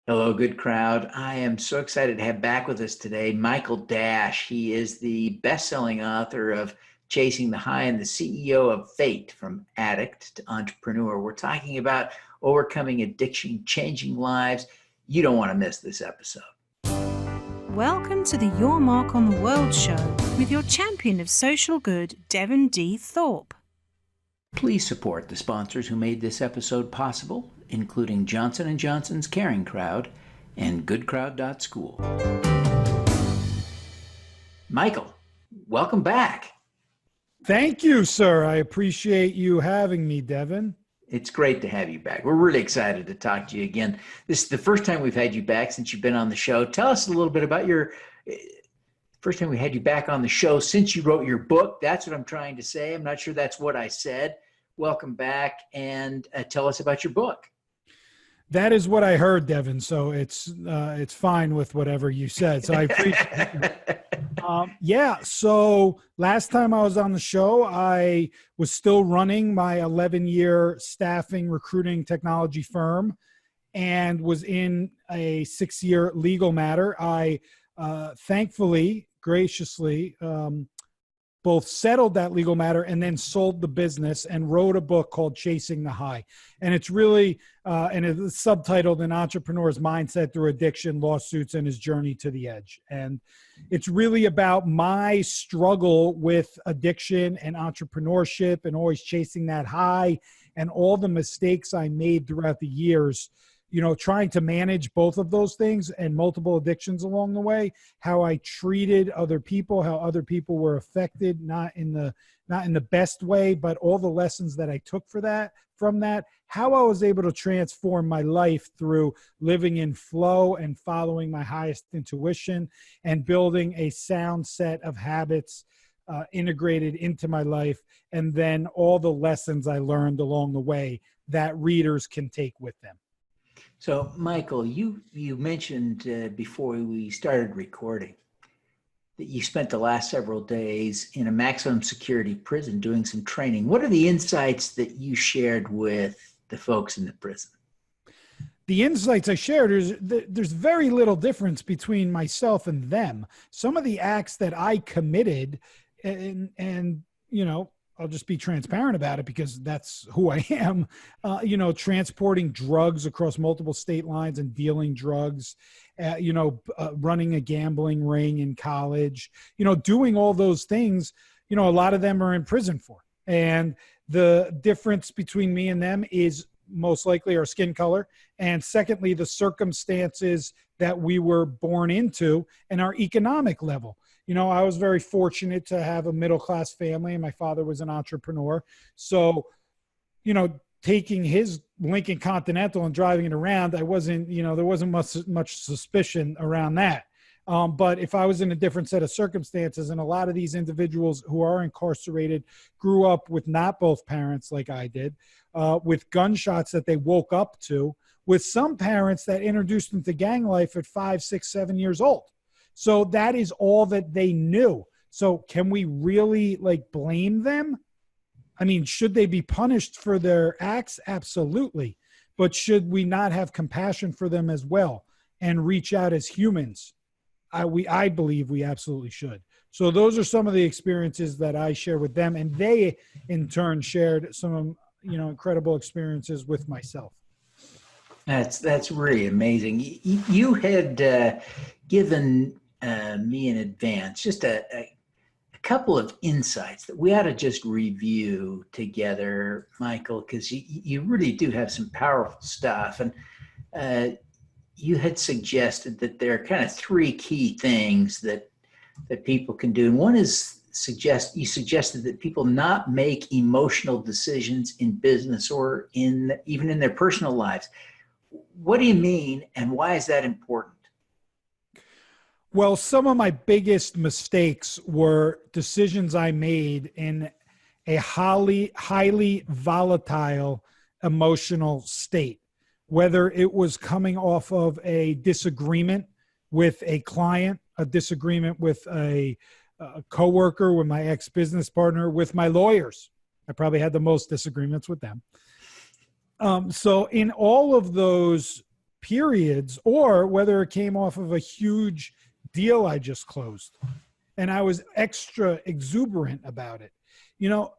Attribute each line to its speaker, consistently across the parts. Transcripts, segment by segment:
Speaker 1: Hello, good crowd. I am so excited to have back with us today Michael Dash. He is the best-selling author of Chasing the High and the CEO of Fate, from Addict to Entrepreneur. We're talking about overcoming addiction, changing lives. You don't want to miss this episode.
Speaker 2: Welcome to the Your Mark on the World show with your champion of social good, Devin D. Thorpe.
Speaker 1: Please support the sponsors who made this episode possible, including Johnson & Johnson's Caring Crowd and GoodCrowd.School. Michael, welcome back.
Speaker 3: Thank you, sir. I appreciate you having me, Devin.
Speaker 1: It's great to have you back. We're really excited to talk to you again. This is the first time we've had you back since you've been on the show. Tell us a little bit about your first time we had you back on the show since you wrote your book. That's what I'm trying to say. I'm not sure that's what I said. Welcome back, and tell us about your book.
Speaker 3: That is what I heard, Devin. So it's fine with whatever you said. So I appreciate it. So last time I was on the show, I was still running my 11-year staffing recruiting technology firm and was in a 6-year legal matter. I thankfully, graciously, both settled that legal matter and then sold the business and wrote a book called Chasing the High. And it's really, and it's subtitled An Entrepreneur's Mindset Through Addiction, Lawsuits, and His Journey to the Edge. And it's really about my struggle with addiction and entrepreneurship and always chasing that high and all the mistakes I made throughout the years, trying to manage both of those things and multiple addictions along the way, how I treated other people, how other people were affected, not in the best way, but all the lessons that I took from that, how I was able to transform my life through living in flow and following my highest intuition and building a sound set of habits integrated into my life, and then all the lessons I learned along the way that readers can take with them.
Speaker 1: So, Michael, you mentioned before we started recording that you spent the last several days in a maximum security prison doing some training. What are the insights that you shared with the folks in the prison?
Speaker 3: The insights I shared is there's very little difference between myself and them. Some of the acts that I committed, and I'll just be transparent about it because that's who I am, transporting drugs across multiple state lines and dealing drugs, running a gambling ring in college, doing all those things, a lot of them are in prison for. And the difference between me and them is most likely our skin color. And secondly, the circumstances that we were born into and our economic level. I was very fortunate to have a middle-class family, and my father was an entrepreneur. So, taking his Lincoln Continental and driving it around, there wasn't much suspicion around that. But if I was in a different set of circumstances, and a lot of these individuals who are incarcerated grew up with not both parents like I did, with gunshots that they woke up to, with some parents that introduced them to gang life at 5, 6, 7 years old. So that is all that they knew. So can we really blame them? I mean, should they be punished for their acts? Absolutely. But should we not have compassion for them as well and reach out as humans? I believe we absolutely should. So those are some of the experiences that I share with them. And they in turn shared some, incredible experiences with myself.
Speaker 1: That's really amazing. You had given me in advance just a couple of insights that we ought to just review together, Michael, because you really do have some powerful stuff. And you had suggested that there are kind of 3 key things that people can do. And one is you suggested that people not make emotional decisions in business or even in their personal lives. What do you mean, and why is that important?
Speaker 3: Well, some of my biggest mistakes were decisions I made in a highly volatile emotional state, whether it was coming off of a disagreement with a client, a disagreement with a coworker, with my ex-business partner, with my lawyers. I probably had the most disagreements with them. So in all of those periods, or whether it came off of a huge deal I just closed and I was extra exuberant about it. You know,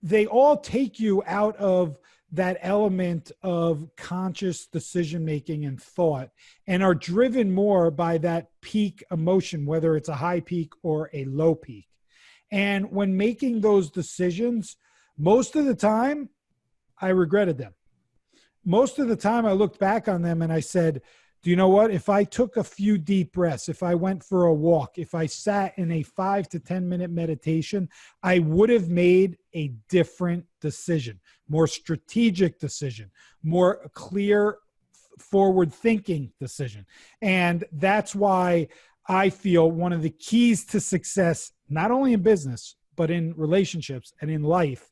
Speaker 3: they all take you out of that element of conscious decision making and thought, and are driven more by that peak emotion, whether it's a high peak or a low peak. And when making those decisions, most of the time I regretted them. Most of the time I looked back on them and I said, do you know what? If I took a few deep breaths, if I went for a walk, if I sat in a 5 to 10 minute meditation, I would have made a different decision, more strategic decision, more clear, forward thinking decision. And that's why I feel one of the keys to success, not only in business, but in relationships and in life,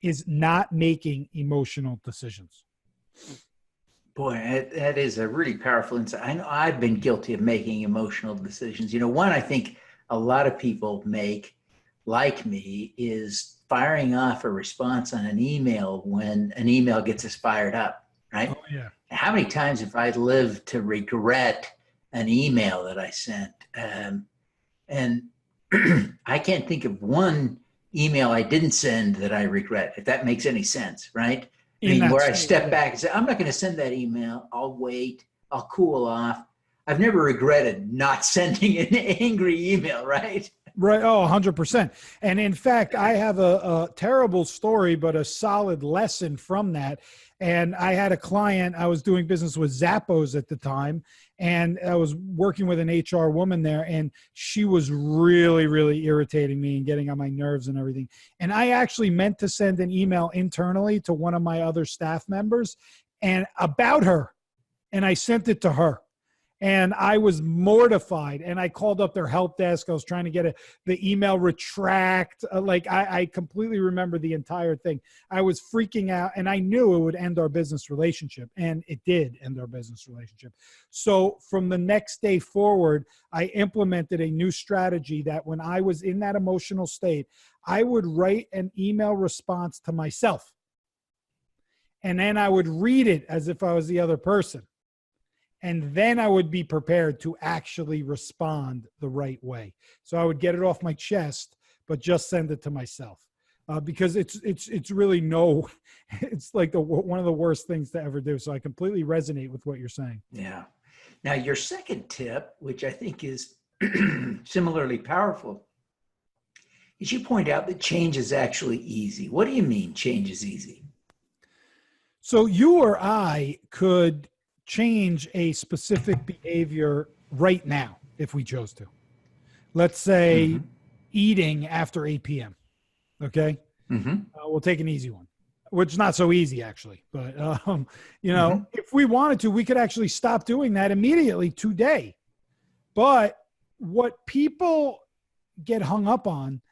Speaker 3: is not making emotional decisions.
Speaker 1: Boy, that is a really powerful insight. I know I've been guilty of making emotional decisions. You know, one I think a lot of people make, like me, is firing off a response on an email when an email gets us fired up, right?
Speaker 3: Oh, yeah.
Speaker 1: How many times have I lived to regret an email that I sent? And I can't think of one email I didn't send that I regret, if that makes any sense, right? I mean, where I step back and say, I'm not going to send that email. I'll wait. I'll cool off. I've never regretted not sending an angry email, right?
Speaker 3: Right. Oh, 100%. And in fact, I have a terrible story, but a solid lesson from that. And I had a client, I was doing business with Zappos at the time, and I was working with an HR woman there, and she was really, really irritating me and getting on my nerves and everything. And I actually meant to send an email internally to one of my other staff members and about her, and I sent it to her. And I was mortified, and I called up their help desk. I was trying to get the email retract. I completely remember the entire thing. I was freaking out, and I knew it would end our business relationship, and it did end our business relationship. So from the next day forward, I implemented a new strategy that when I was in that emotional state, I would write an email response to myself, and then I would read it as if I was the other person. And then I would be prepared to actually respond the right way. So I would get it off my chest, but just send it to myself, because it's really it's like one of the worst things to ever do. So I completely resonate with what you're saying.
Speaker 1: Yeah. Now your second tip, which I think is similarly powerful, is you point out that change is actually easy. What do you mean change is easy?
Speaker 3: So you or I could change a specific behavior right now if we chose to. Let's say eating after 8 p.m. Okay. We'll take an easy one, which is not so easy actually, but if we wanted to, we could actually stop doing that immediately today. But what people get hung up on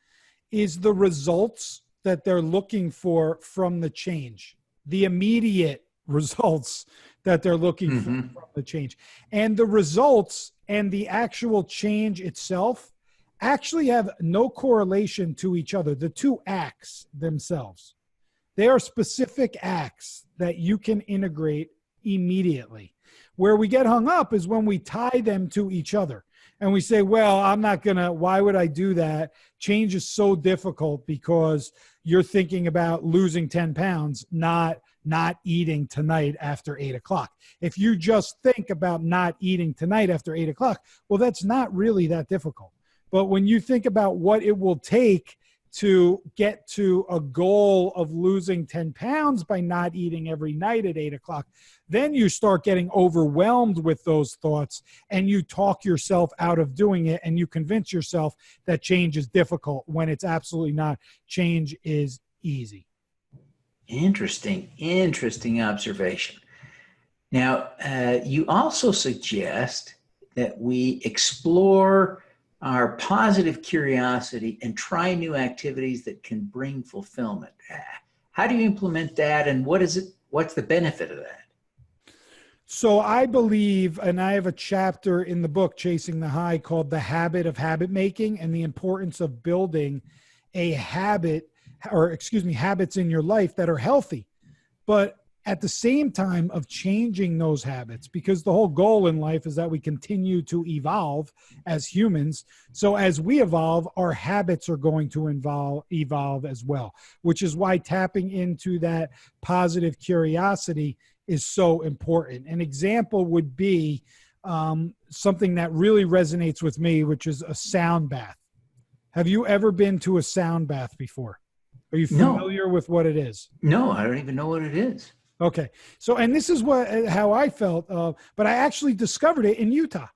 Speaker 3: is the results that they're looking for from the change, the immediate results that they're looking for from the change. And the results and the actual change itself actually have no correlation to each other. The two acts themselves, they are specific acts that you can integrate immediately. Where we get hung up is when we tie them to each other and we say, well, why would I do that? Change is so difficult because you're thinking about losing 10 pounds, not eating tonight after 8 o'clock. If you just think about not eating tonight after 8 o'clock, well, that's not really that difficult. But when you think about what it will take to get to a goal of losing 10 pounds by not eating every night at 8 o'clock, then you start getting overwhelmed with those thoughts and you talk yourself out of doing it and you convince yourself that change is difficult when it's absolutely not. Change is easy.
Speaker 1: Interesting observation. Now, you also suggest that we explore our positive curiosity and try new activities that can bring fulfillment. How do you implement that, and what's the benefit of that?
Speaker 3: So I believe, and I have a chapter in the book, Chasing the High, called The Habit of Habit Making and the importance of building a habit, habits in your life that are healthy. But at the same time of changing those habits, because the whole goal in life is that we continue to evolve as humans. So as we evolve, our habits are going to evolve as well, which is why tapping into that positive curiosity is so important. An example would be something that really resonates with me, which is a sound bath. Have you ever been to a sound bath before? Are you
Speaker 1: No,
Speaker 3: familiar with what it is?
Speaker 1: no, I don't even know what it is.
Speaker 3: Okay. So, and this is how I felt, but I actually discovered it in Utah.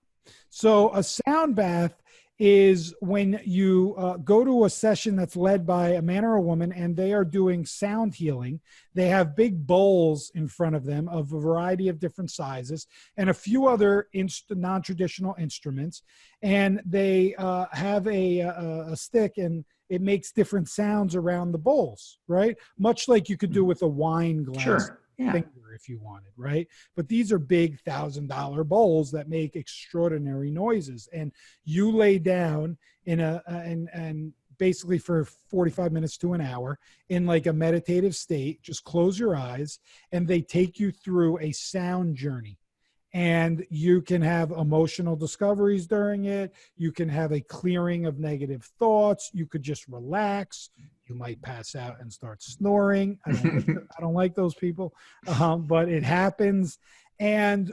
Speaker 3: So a sound bath is when you go to a session that's led by a man or a woman, and they are doing sound healing. They have big bowls in front of them of a variety of different sizes and a few other non-traditional instruments. And they have a stick, and it makes different sounds around the bowls, right? Much like you could do with a wine glass
Speaker 1: Sure. Yeah.
Speaker 3: finger if you wanted, right? But these are big $1,000 bowls that make extraordinary noises. And you lay down in and basically for 45 minutes to an hour in like a meditative state, just close your eyes, and they take you through a sound journey. And you can have emotional discoveries during it. You can have a clearing of negative thoughts. You could just relax. You might pass out and start snoring. I don't like those people, but it happens. And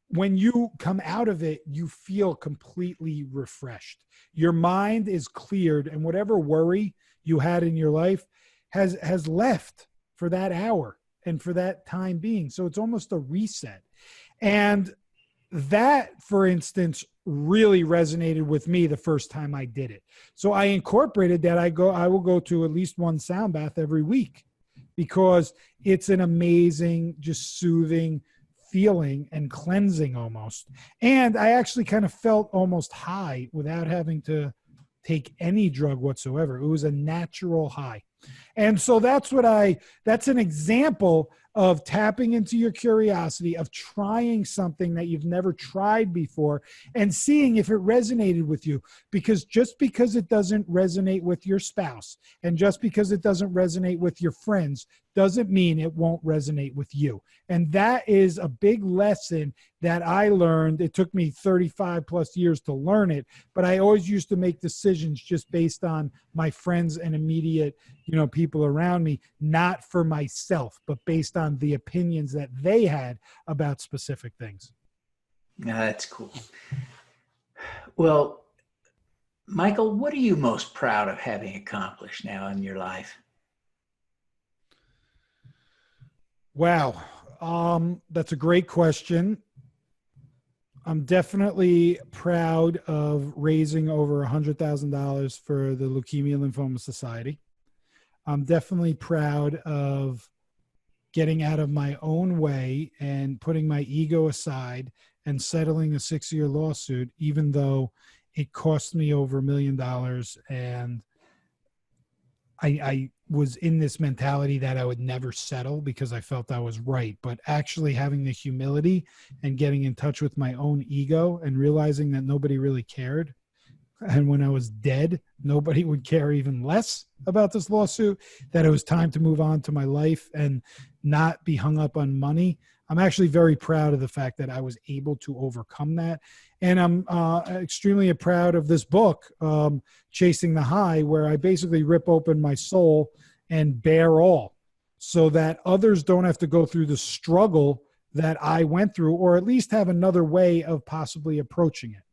Speaker 3: when you come out of it, you feel completely refreshed. Your mind is cleared, and whatever worry you had in your life has left for that hour and for that time being. So it's almost a reset. And that, for instance, really resonated with me the first time I did it. So I incorporated that. I will go to at least one sound bath every week, because it's an amazing, just soothing feeling and cleansing almost. And I actually kind of felt almost high without having to take any drug whatsoever. It was a natural high. And so that's an example of tapping into your curiosity, of trying something that you've never tried before and seeing if it resonated with you. Because just because it doesn't resonate with your spouse, and just because it doesn't resonate with your friends, doesn't mean it won't resonate with you. And that is a big lesson that I learned. It took me 35 plus years to learn it, but I always used to make decisions just based on my friends and immediate, people around me, not for myself, but based on the opinions that they had about specific things.
Speaker 1: That's cool. Well, Michael, what are you most proud of having accomplished now in your life?
Speaker 3: Wow. That's a great question. I'm definitely proud of raising over $100,000 for the Leukemia Lymphoma Society. I'm definitely proud of getting out of my own way and putting my ego aside and settling a 6-year lawsuit, even though it cost me over $1 million. And I was in this mentality that I would never settle because I felt I was right. But actually having the humility and getting in touch with my own ego and realizing that nobody really cared. And when I was dead, nobody would care even less about this lawsuit, that it was time to move on to my life and not be hung up on money. I'm actually very proud of the fact that I was able to overcome that. And I'm extremely proud of this book, Chasing the High, where I basically rip open my soul and bare all so that others don't have to go through the struggle that I went through, or at least have another way of possibly approaching it.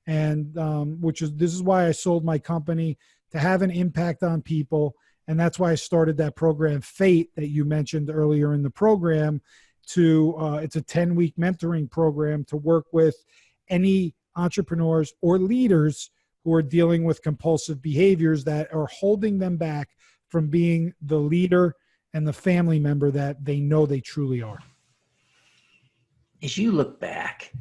Speaker 3: And this is why I sold my company, to have an impact on people. And that's why I started that program, Fate, that you mentioned earlier in the program. It's a 10-week mentoring program to work with any entrepreneurs or leaders who are dealing with compulsive behaviors that are holding them back from being the leader and the family member that they know they truly are.
Speaker 1: As you look back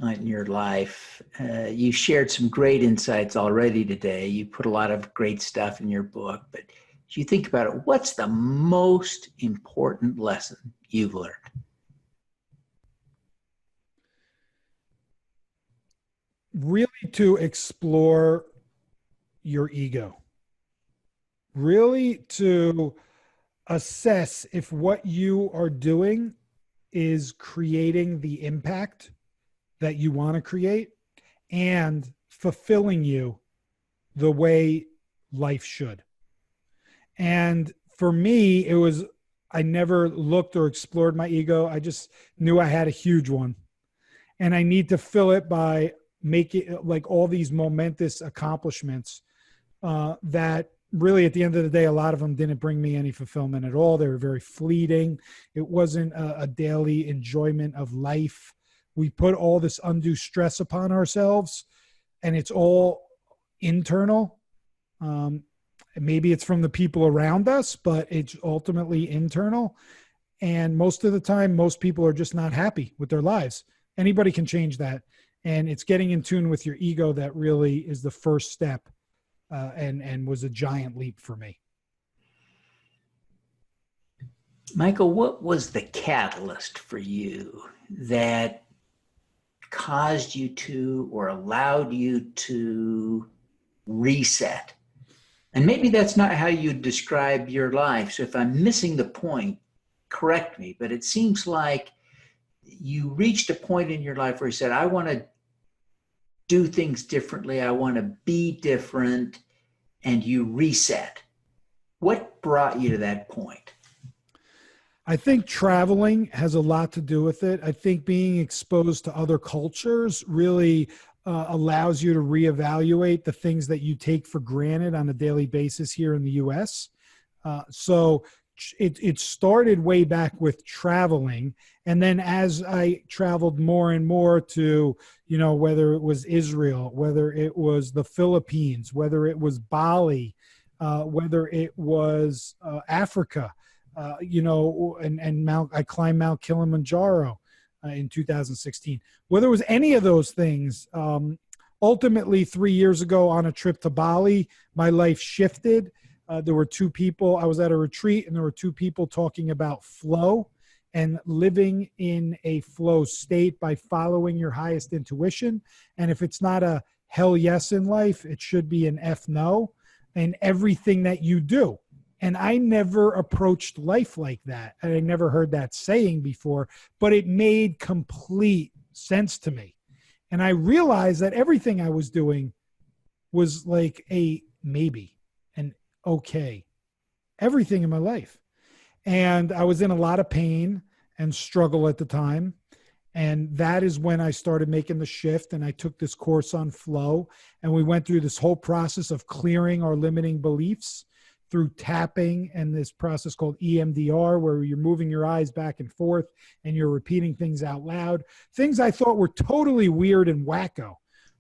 Speaker 1: on your life, you shared some great insights already today. You put a lot of great stuff in your book, but as you think about it, what's the most important lesson you've learned?
Speaker 3: Really to explore your ego. Really to assess if what you are doing is creating the impact that you want to create and fulfilling you the way life should. And for me, it was, I never looked or explored my ego. I just knew I had a huge one. And I need to fill it by making like all these momentous accomplishments that really at the end of the day, a lot of them didn't bring me any fulfillment at all. They were very fleeting. It wasn't a daily enjoyment of life. We put all this undue stress upon ourselves and it's all internal. Maybe it's from the people around us, but it's ultimately internal. And most of the time, most people are just not happy with their lives. Anybody can change that. And it's getting in tune with your ego that really is the first step and was a giant leap for me.
Speaker 1: Michael, what was the catalyst for you that caused you to or allowed you to reset? And maybe that's not how you describe your life. So if I'm missing the point, correct me. But it seems like you reached a point in your life where you said, I want to do things differently. I want to be different. And you reset. What brought you to that point?
Speaker 3: I think traveling has a lot to do with it. I think being exposed to other cultures really allows you to reevaluate the things that you take for granted on a daily basis here in the U.S. So it started way back with traveling. And then as I traveled more and more to, you know, whether it was Israel, whether it was the Philippines, whether it was Bali, whether it was Africa, you know, and I climbed Mount Kilimanjaro in 2016. Whether it was any of those things, ultimately 3 years ago on a trip to Bali, my life shifted. There were two people, I was at a retreat and there were two people talking about flow and living in a flow state by following your highest intuition. And if it's not a hell yes in life, it should be an F no in everything that you do. And I never approached life like that. And I never heard that saying before, but it made complete sense to me. And I realized that everything I was doing was like a maybe, an okay, everything in my life. And I was in a lot of pain and struggle at the time. And that is when I started making the shift. And I took this course on flow. And we went through this whole process of clearing our limiting beliefs through tapping and this process called EMDR, where you're moving your eyes back and forth and you're repeating things out loud. Things I thought were totally weird and wacko,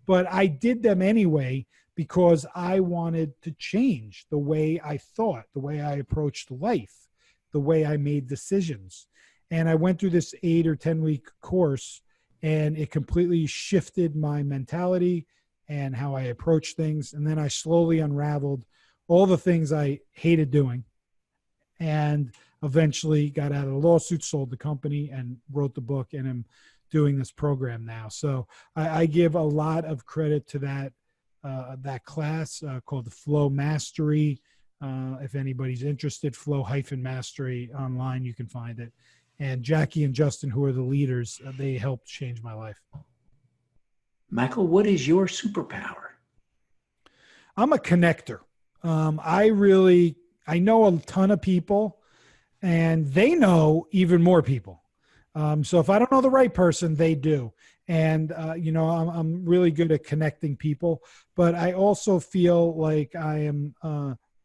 Speaker 3: but I did them anyway because I wanted to change the way I thought, the way I approached life, the way I made decisions. And I went through this 8 or 10 week course and it completely shifted my mentality and how I approach things. And then I slowly unraveled all the things I hated doing and eventually got out of the lawsuit, sold the company and wrote the book and am doing this program now. So I give a lot of credit to that class called the Flow Mastery. If anybody's interested, Flow-Mastery online, you can find it. And Jackie and Justin, who are the leaders, they helped change my life.
Speaker 1: Michael, what is your superpower?
Speaker 3: I'm a connector. I know a ton of people and they know even more people. So if I don't know the right person, they do. And, you know, I'm really good at connecting people, but I also feel like I'm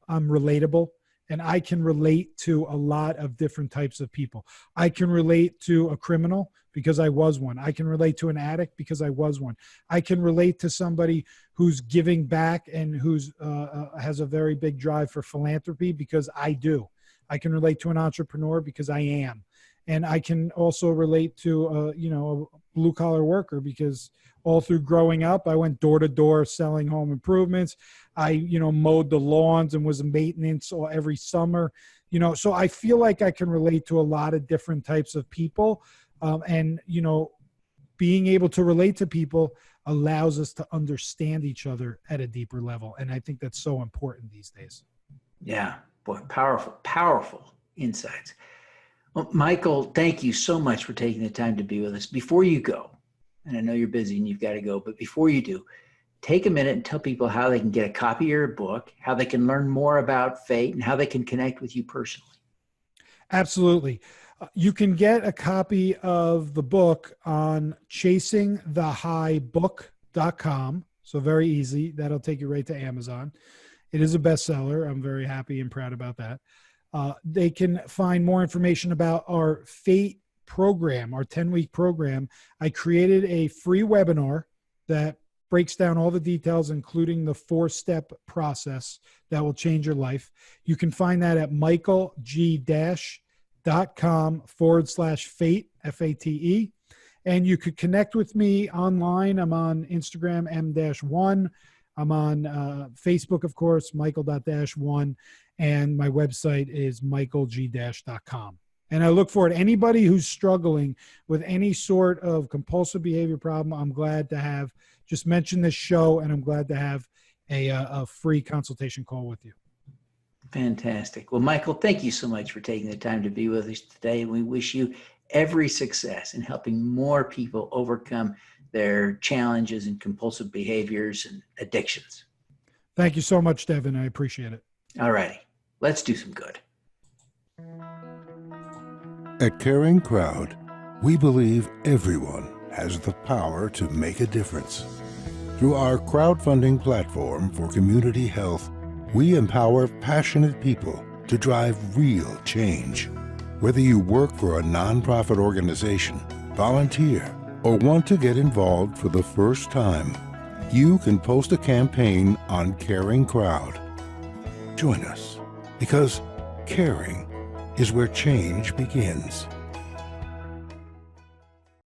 Speaker 3: relatable and I can relate to a lot of different types of people. I can relate to a criminal because I was one. I can relate to an addict because I was one. I can relate to somebody who's giving back and who's has a very big drive for philanthropy because I do. I can relate to an entrepreneur because I am. And I can also relate to, you know, a blue collar worker because all through growing up, I went door to door selling home improvements. I, you know, mowed the lawns and was maintenance every summer, you know, so I feel like I can relate to a lot of different types of people. And, you know, being able to relate to people allows us to understand each other at a deeper level. And I think that's so important these days.
Speaker 1: Yeah, boy, powerful, powerful. insights. Well, Michael, thank you so much for taking the time to be with us. Before you go, and I know you're busy and you've got to go, but before you do, take a minute and tell people how they can get a copy of your book, how they can learn more about fate, and how they can connect with you personally.
Speaker 3: Absolutely. You can get a copy of the book on chasingthehighbook.com. So very easy. That'll take you right to Amazon. It is a bestseller. I'm very happy and proud about that. They can find more information about our Fate program, our 10-week program. I created a free webinar that breaks down all the details, including the 4-step process that will change your life. You can find that at michaelg-.com/fate, F-A-T-E. And you could connect with me online. I'm on Instagram, M-1. I'm on Facebook, of course, michael.-1. And my website is michaelg-.com. And I look forward to anybody who's struggling with any sort of compulsive behavior problem. I'm glad to have just mentioned this show, and I'm glad to have a free consultation call with you.
Speaker 1: Fantastic. Well, Michael, thank you so much for taking the time to be with us today. We wish you every success in helping more people overcome their challenges and compulsive behaviors and addictions.
Speaker 3: Thank you so much, Devin. I appreciate it.
Speaker 1: All righty. Let's do some good.
Speaker 4: At Caring Crowd, we believe everyone has the power to make a difference. Through our crowdfunding platform for community health, we empower passionate people to drive real change. Whether you work for a nonprofit organization, volunteer, or want to get involved for the first time, you can post a campaign on Caring Crowd. Join us, because caring is where change begins.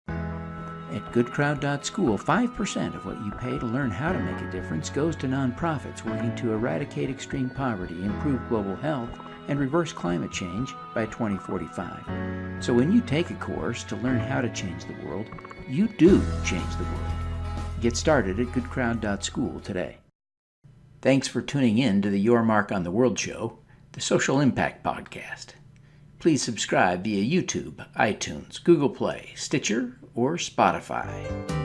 Speaker 1: At goodcrowd.school, 5% of what you pay to learn how to make a difference goes to nonprofits working to eradicate extreme poverty, improve global health, and reverse climate change by 2045. So when you take a course to learn how to change the world, you do change the world. Get started at goodcrowd.school today. Thanks for tuning in to the Your Mark on the World show, the Social Impact Podcast. Please subscribe via YouTube, iTunes, Google Play, Stitcher, or Spotify.